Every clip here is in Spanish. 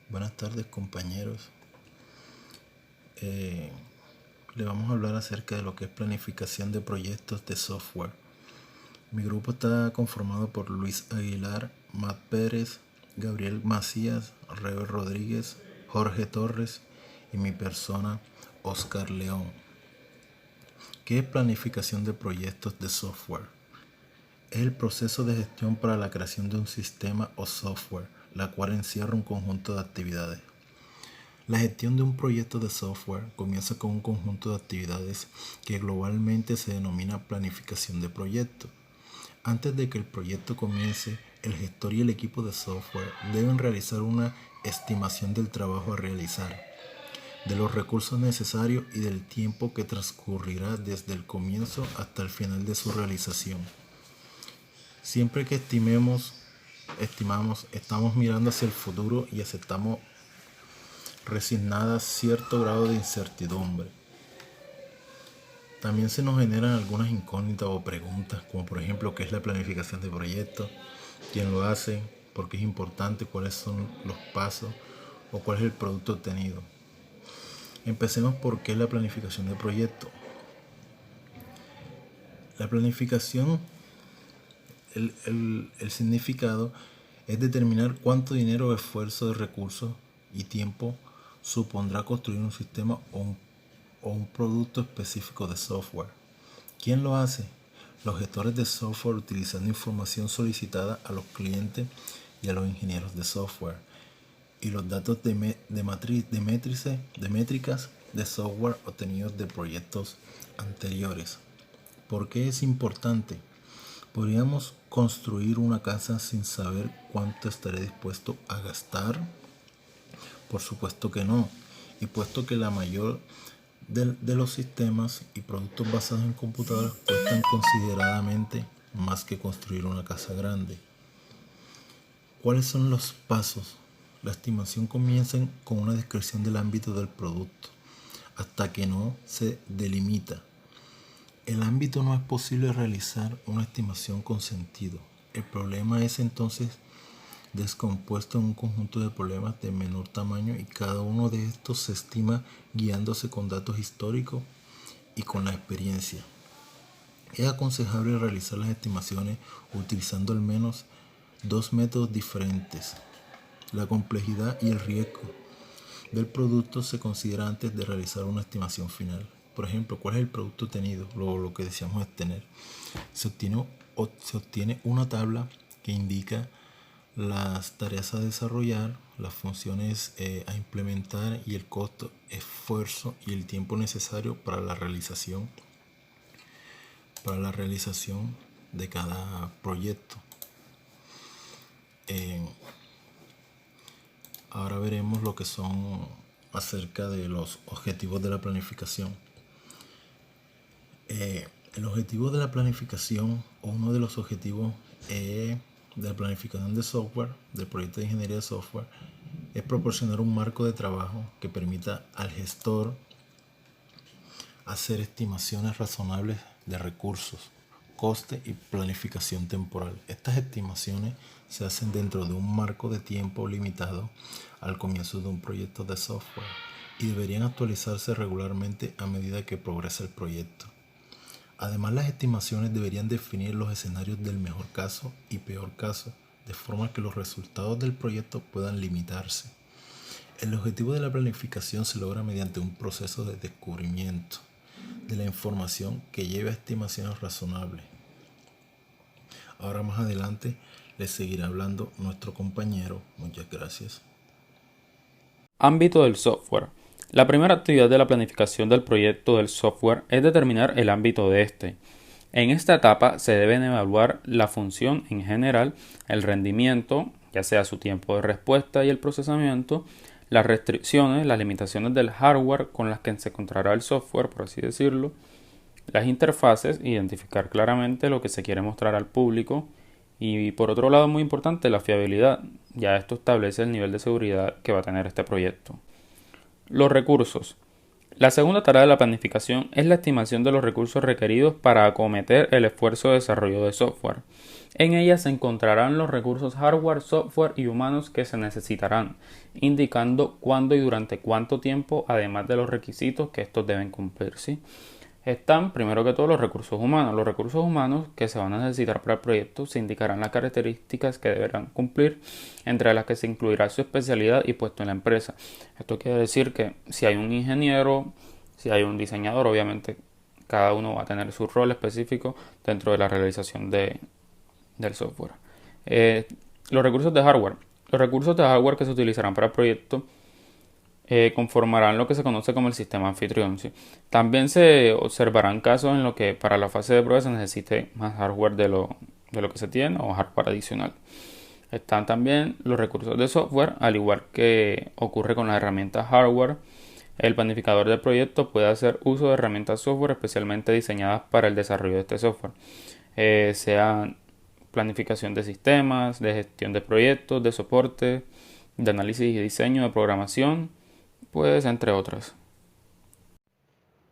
Buenas tardes, compañeros. Le vamos a hablar acerca de lo que es planificación de proyectos de software. Mi grupo está conformado por Luis Aguilar, Matt Pérez, Gabriel Macías, Rebe Rodríguez, Jorge Torres y mi persona, Oscar León. ¿Qué es planificación de proyectos de software? Es el proceso de gestión para la creación de un sistema o software, la cual encierra un conjunto de actividades. La gestión de un proyecto de software comienza con un conjunto de actividades que globalmente se denomina planificación de proyecto. Antes de que el proyecto comience, el gestor y el equipo de software deben realizar una estimación del trabajo a realizar, de los recursos necesarios y del tiempo que transcurrirá desde el comienzo hasta el final de su realización. Siempre que estimamos, estamos mirando hacia el futuro y aceptamos resignada cierto grado de incertidumbre. También se nos generan algunas incógnitas o preguntas, como por ejemplo, ¿qué es la planificación de proyectos? ¿Quién lo hace? ¿Por qué es importante? ¿Cuáles son los pasos? ¿O cuál es el producto obtenido? Empecemos por qué es la planificación de proyectos. La planificación, el significado es determinar cuánto dinero, esfuerzo, recursos y tiempo supondrá construir un sistema o un producto específico de software. ¿Quién lo hace? Los gestores de software utilizando información solicitada a los clientes y a los ingenieros de software y los datos de métricas de software obtenidos de proyectos anteriores. ¿Por qué es importante? ¿Podríamos construir una casa sin saber cuánto estaré dispuesto a gastar? Por supuesto que no. Y puesto que la mayor de los sistemas y productos basados en computadoras cuestan consideradamente más que construir una casa grande. ¿Cuáles son los pasos? La estimación comienza con una descripción del ámbito del producto, hasta que no se delimita. El ámbito no es posible realizar una estimación con sentido. El problema es entonces descompuesto en un conjunto de problemas de menor tamaño y cada uno de estos se estima guiándose con datos históricos y con la experiencia. Es aconsejable realizar las estimaciones utilizando al menos dos métodos diferentes. La complejidad y el riesgo del producto se considera antes de realizar una estimación final. Por ejemplo, ¿cuál es el producto obtenido? Lo que deseamos es tener. Se obtiene una tabla que indica las tareas a desarrollar, las funciones a implementar y el costo, esfuerzo y el tiempo necesario para la realización de cada proyecto. Ahora veremos lo que son acerca de los objetivos de la planificación. El objetivo de la planificación, o uno de los objetivos de la planificación de software, del proyecto de ingeniería de software, es proporcionar un marco de trabajo que permita al gestor hacer estimaciones razonables de recursos, coste y planificación temporal. Estas estimaciones se hacen dentro de un marco de tiempo limitado al comienzo de un proyecto de software y deberían actualizarse regularmente a medida que progresa el proyecto. Además, las estimaciones deberían definir los escenarios del mejor caso y peor caso, de forma que los resultados del proyecto puedan limitarse. El objetivo de la planificación se logra mediante un proceso de descubrimiento de la información que lleve a estimaciones razonables. Ahora más adelante les seguirá hablando nuestro compañero. Muchas gracias. Ámbito del software. La primera actividad de la planificación del proyecto del software es determinar el ámbito de este. En esta etapa se deben evaluar la función en general, el rendimiento, ya sea su tiempo de respuesta y el procesamiento, las restricciones, las limitaciones del hardware con las que se encontrará el software, por así decirlo, las interfaces, identificar claramente lo que se quiere mostrar al público y por otro lado, muy importante, la fiabilidad. Ya esto establece el nivel de seguridad que va a tener este proyecto. Los recursos. La segunda tarea de la planificación es la estimación de los recursos requeridos para acometer el esfuerzo de desarrollo de software. En ella se encontrarán los recursos hardware, software y humanos que se necesitarán, indicando cuándo y durante cuánto tiempo, además de los requisitos que estos deben cumplir, ¿sí? Están, primero que todo, los recursos humanos. Los recursos humanos que se van a necesitar para el proyecto se indicarán las características que deberán cumplir, entre las que se incluirá su especialidad y puesto en la empresa. Esto quiere decir que si hay un ingeniero, si hay un diseñador, obviamente cada uno va a tener su rol específico dentro de la realización del software. Los recursos de hardware. Los recursos de hardware que se utilizarán para el proyecto conformarán lo que se conoce como el sistema anfitrión, ¿sí? También se observarán casos en los que para la fase de prueba se necesite más hardware de lo que se tiene o hardware adicional. Están también los recursos de software, al igual que ocurre con las herramientas hardware. El planificador del proyecto puede hacer uso de herramientas software especialmente diseñadas para el desarrollo de este software, sean planificación de sistemas, de gestión de proyectos, de soporte, de análisis y diseño, de programación, pues entre otras.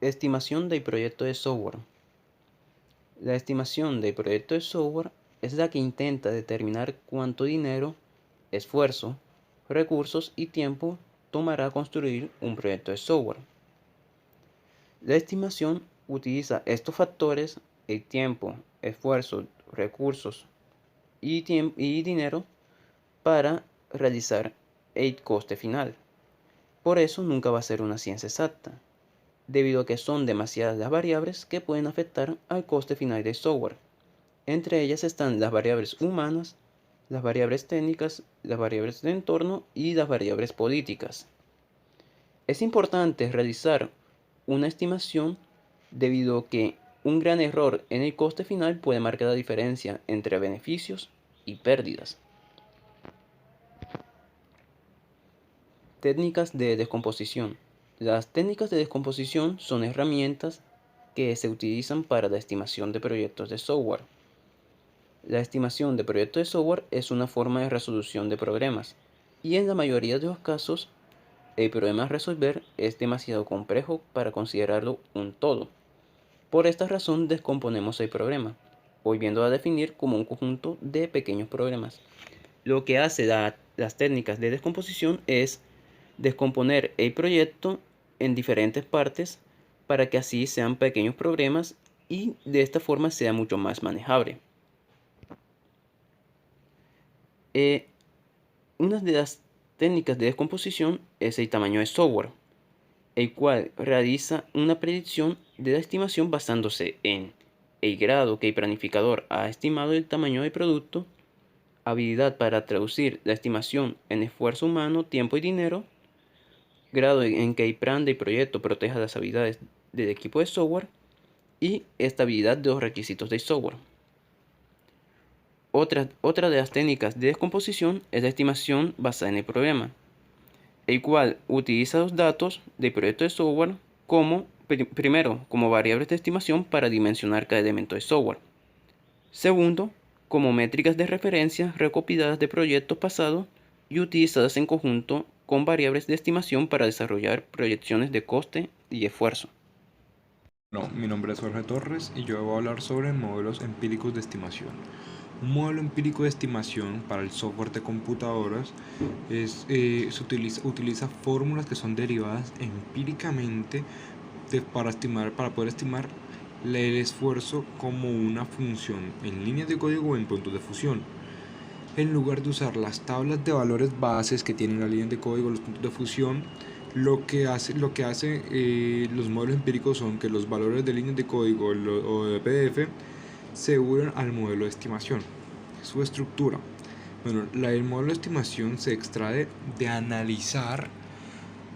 Estimación del proyecto de software. La estimación del proyecto de software es la que intenta determinar cuánto dinero, esfuerzo, recursos y tiempo tomará construir un proyecto de software. La estimación utiliza estos factores, el tiempo, esfuerzo, recursos y dinero, para realizar el coste final. Por eso nunca va a ser una ciencia exacta, debido a que son demasiadas las variables que pueden afectar al coste final del software. Entre ellas están las variables humanas, las variables técnicas, las variables de entorno y las variables políticas. Es importante realizar una estimación debido a que un gran error en el coste final puede marcar la diferencia entre beneficios y pérdidas. Técnicas de descomposición. Las técnicas de descomposición son herramientas que se utilizan para la estimación de proyectos de software. La estimación de proyectos de software es una forma de resolución de problemas, y en la mayoría de los casos, el problema a resolver es demasiado complejo para considerarlo un todo. Por esta razón descomponemos el problema, volviendo a definir como un conjunto de pequeños problemas. Lo que hace las técnicas de descomposición es descomponer el proyecto en diferentes partes para que así sean pequeños problemas y de esta forma sea mucho más manejable. Una de las técnicas de descomposición es el tamaño de software, el cual realiza una predicción de la estimación basándose en el grado que el planificador ha estimado del tamaño del producto, habilidad para traducir la estimación en esfuerzo humano, tiempo y dinero, grado en que el plan del proyecto proteja las habilidades del equipo de software y estabilidad de los requisitos del software. Otra de las técnicas de descomposición es la estimación basada en el problema, el cual utiliza los datos del proyecto de software primero como variables de estimación para dimensionar cada elemento de software. Segundo, como métricas de referencia recopiladas de proyectos pasados y utilizadas en conjunto con variables de estimación para desarrollar proyecciones de coste y esfuerzo. Mi nombre es Jorge Torres y yo voy a hablar sobre modelos empíricos de estimación. Un modelo empírico de estimación para el software de computadoras utiliza fórmulas que son derivadas empíricamente para poder estimar el esfuerzo como una función en líneas de código o en puntos de fusión. En lugar de usar las tablas de valores bases que tienen las líneas de código, los puntos de fusión, lo que hace los modelos empíricos son que los valores de líneas de código o de PDF se unen al modelo de estimación. Su estructura. El modelo de estimación se extrae de analizar,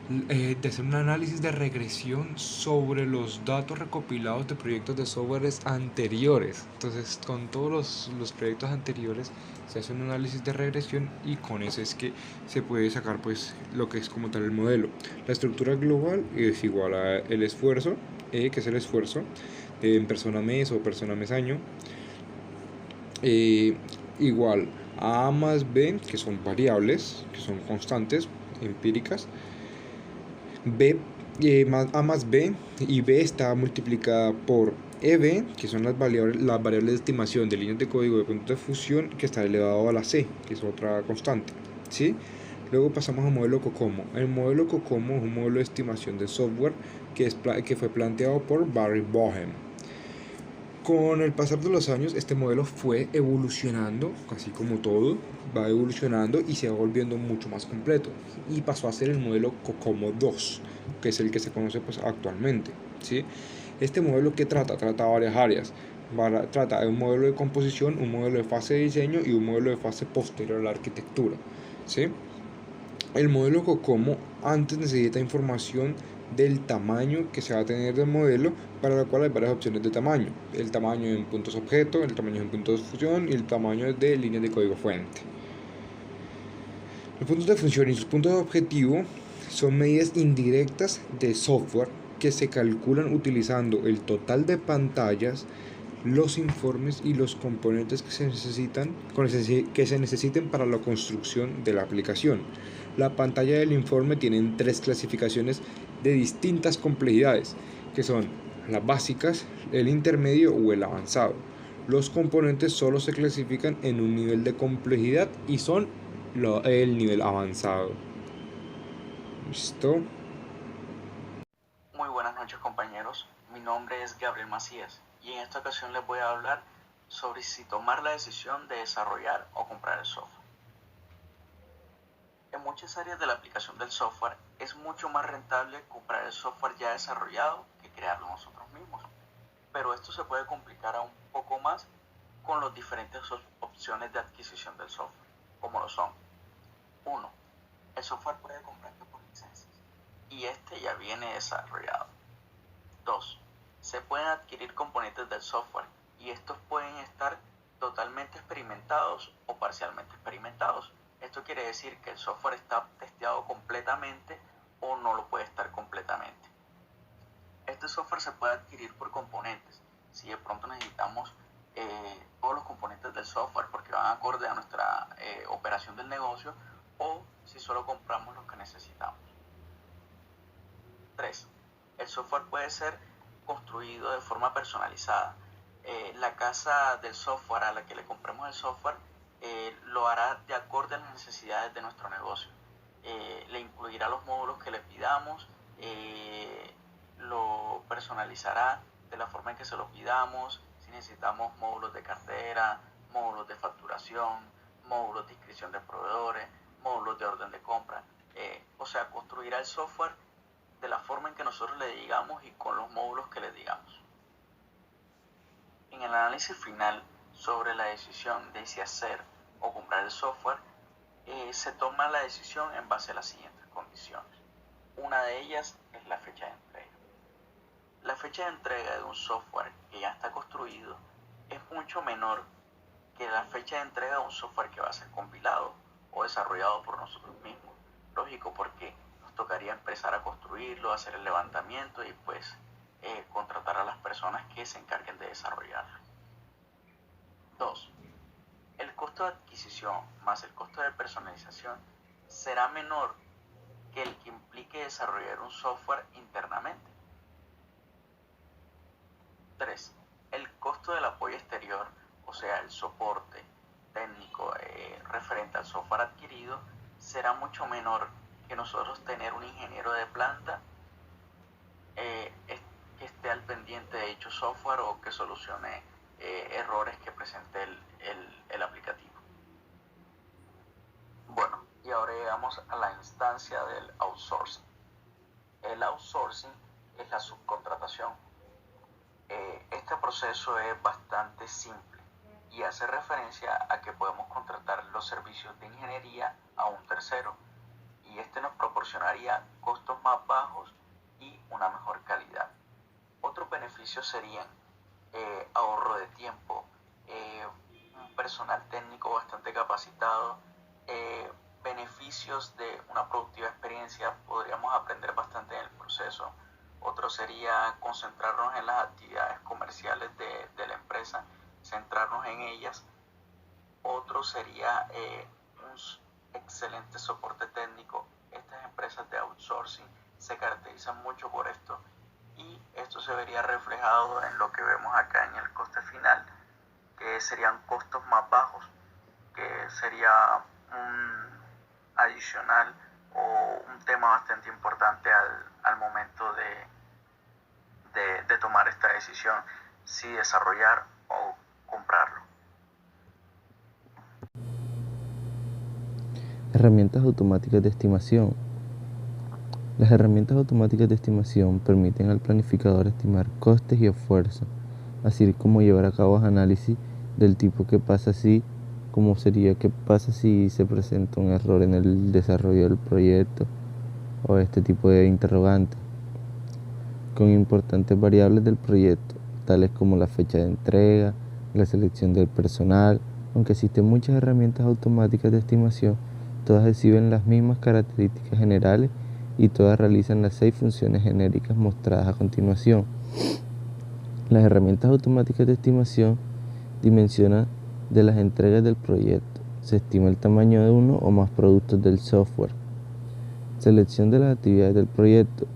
de hacer un análisis de regresión sobre los datos recopilados de proyectos de softwares anteriores. Entonces, con todos los proyectos anteriores se hace un análisis de regresión y con eso es que se puede sacar pues lo que es como tal el modelo. La estructura global es igual a el esfuerzo, que es el esfuerzo en persona mes o persona mes año, igual a A más B, que son variables, que son constantes empíricas. B más A más B, y B está multiplicada por EB, que son las variables de estimación de líneas de código de puntos de fusión, que está elevado a la C, que es otra constante, ¿sí? Luego pasamos al modelo COCOMO. El modelo COCOMO es un modelo de estimación de software que fue planteado por Barry Boehm. Con el pasar de los años, este modelo fue evolucionando, así como todo, va evolucionando y se va volviendo mucho más completo. Y pasó a ser el modelo COCOMO 2, que es el que se conoce pues, actualmente, ¿sí? Este modelo que trata varias áreas. Trata de un modelo de composición, un modelo de fase de diseño y un modelo de fase posterior a la arquitectura, ¿sí? El modelo COCOMO antes necesita información del tamaño que se va a tener del modelo, para lo cual hay varias opciones de tamaño: el tamaño en puntos objeto, el tamaño en puntos de fusión y el tamaño de líneas de código fuente. Los puntos de función y sus puntos de objetivo son medidas indirectas de software que se calculan utilizando el total de pantallas, los informes y los componentes que se necesiten para la construcción de la aplicación. La pantalla del informe tiene 3 clasificaciones de distintas complejidades, que son las básicas, el intermedio o el avanzado. Los componentes solo se clasifican en un nivel de complejidad y son el nivel avanzado. ¿Listo? Muy buenas noches, compañeros, mi nombre es Gabriel Macías y en esta ocasión les voy a hablar sobre si tomar la decisión de desarrollar o comprar el software. En muchas áreas de la aplicación del software es mucho más rentable comprar el software ya desarrollado que crearlo nosotros mismos, pero esto se puede complicar aún un poco más con las diferentes opciones de adquisición del software, como lo son: 1. El software puede comprarse por licencias y este ya viene desarrollado. 2. Se pueden adquirir componentes del software y estos pueden estar totalmente experimentados o parcialmente experimentados. Esto quiere decir que el software está testeado completamente o no lo puede estar completamente. Este software se puede adquirir por componentes. Si de pronto necesitamos todos los componentes del software porque van acorde a nuestra operación del negocio, o si solo compramos los que necesitamos. 3. El software puede ser construido de forma personalizada. La casa del software a la que le compremos el software lo hará de acorde a las necesidades de nuestro negocio. Le incluirá los módulos que le pidamos, lo personalizará de la forma en que se lo pidamos. Si necesitamos módulos de cartera, módulos de facturación, módulos de inscripción de proveedores, módulos de orden de compra, o sea, construirá el software de la forma en que nosotros le digamos y con los módulos que le digamos. En el análisis final sobre la decisión de si hacer o comprar el software, se toma la decisión en base a las siguientes condiciones. Una de ellas es la fecha de entrega. La fecha de entrega de un software que ya está construido es mucho menor que la fecha de entrega de un software que va a ser compilado o desarrollado por nosotros mismos. Lógico, porque nos tocaría empezar a construirlo, hacer el levantamiento y pues contratar a las personas que se encarguen de desarrollarlo. 2. El costo de adquisición más el costo de personalización será menor que el que implique desarrollar un software internamente. 3. El costo del apoyo exterior, o sea, el soporte técnico referente al software adquirido, será mucho menor que nosotros tener un ingeniero de planta que esté al pendiente de dicho software o que solucione errores que presente el aplicativo. Bueno, y ahora llegamos a la instancia del outsourcing. El outsourcing es la subcontratación. Este proceso es bastante simple y hace referencia a que podemos contratar los servicios de ingeniería a un tercero, y este nos proporcionaría costos más bajos y una mejor calidad. Otros beneficios serían ahorro de tiempo, un personal técnico bastante capacitado, beneficios de una productiva experiencia, podríamos aprender bastante en el proceso. Otro sería concentrarnos en las actividades comerciales de la empresa, centrarnos en ellas. Otro sería un excelente soporte técnico. Estas empresas de outsourcing se caracterizan utilizan mucho por esto, y esto se vería reflejado en lo que vemos acá en el coste final, que serían costos más bajos, que sería un adicional o un tema bastante importante al momento de tomar esta decisión, si desarrollar o comprarlo. Herramientas automáticas de estimación. Las herramientas automáticas de estimación permiten al planificador estimar costes y esfuerzos, así como llevar a cabo análisis del tipo qué pasa si, como sería qué pasa si se presenta un error en el desarrollo del proyecto o este tipo de interrogantes, con importantes variables del proyecto, tales como la fecha de entrega, la selección del personal. Aunque existen muchas herramientas automáticas de estimación, todas exhiben las mismas características generales y todas realizan las 6 funciones genéricas mostradas a continuación. Las herramientas automáticas de estimación dimensionan de las entregas del proyecto. Se estima el tamaño de uno o más productos del software. Selección de las actividades del proyecto.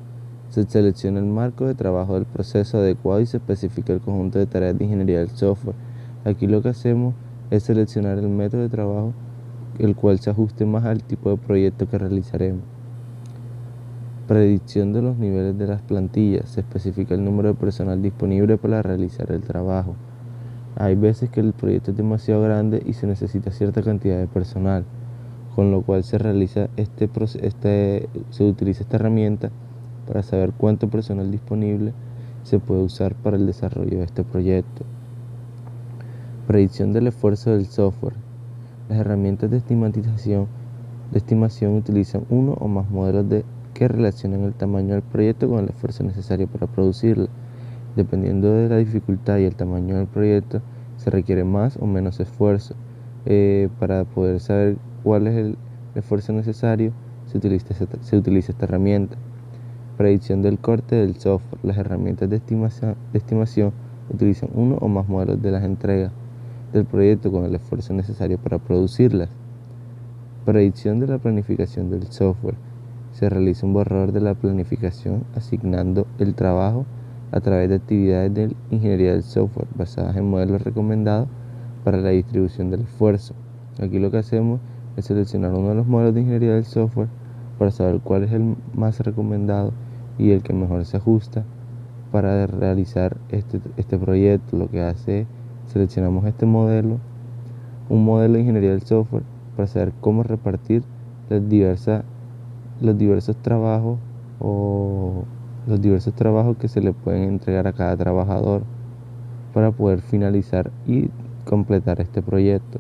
Se selecciona el marco de trabajo del proceso adecuado y se especifica el conjunto de tareas de ingeniería del software. Aquí lo que hacemos es seleccionar el método de trabajo el cual se ajuste más al tipo de proyecto que realizaremos. Predicción de los niveles de las plantillas. Se especifica el número de personal disponible para realizar el trabajo. Hay veces que el proyecto es demasiado grande y se necesita cierta cantidad de personal, con lo cual se utiliza esta herramienta para saber cuánto personal disponible se puede usar para el desarrollo de este proyecto. Predicción del esfuerzo del software. Las herramientas de estimación utilizan uno o más modelos que relacionan el tamaño del proyecto con el esfuerzo necesario para producirlo. Dependiendo de la dificultad y el tamaño del proyecto, se requiere más o menos esfuerzo. Para poder saber cuál es el esfuerzo necesario, se utiliza esta herramienta. Predicción del corte del software. Las herramientas de estimación utilizan uno o más modelos de las entregas del proyecto con el esfuerzo necesario para producirlas. Predicción de la planificación del software. Se realiza un borrador de la planificación asignando el trabajo a través de actividades de ingeniería del software basadas en modelos recomendados para la distribución del esfuerzo. Aquí lo que hacemos es seleccionar uno de los modelos de ingeniería del software para saber cuál es el más recomendado y el que mejor se ajusta para realizar este proyecto. Lo que hace es seleccionamos un modelo de ingeniería del software para saber cómo repartir los diversos trabajos que se le pueden entregar a cada trabajador para poder finalizar y completar este proyecto.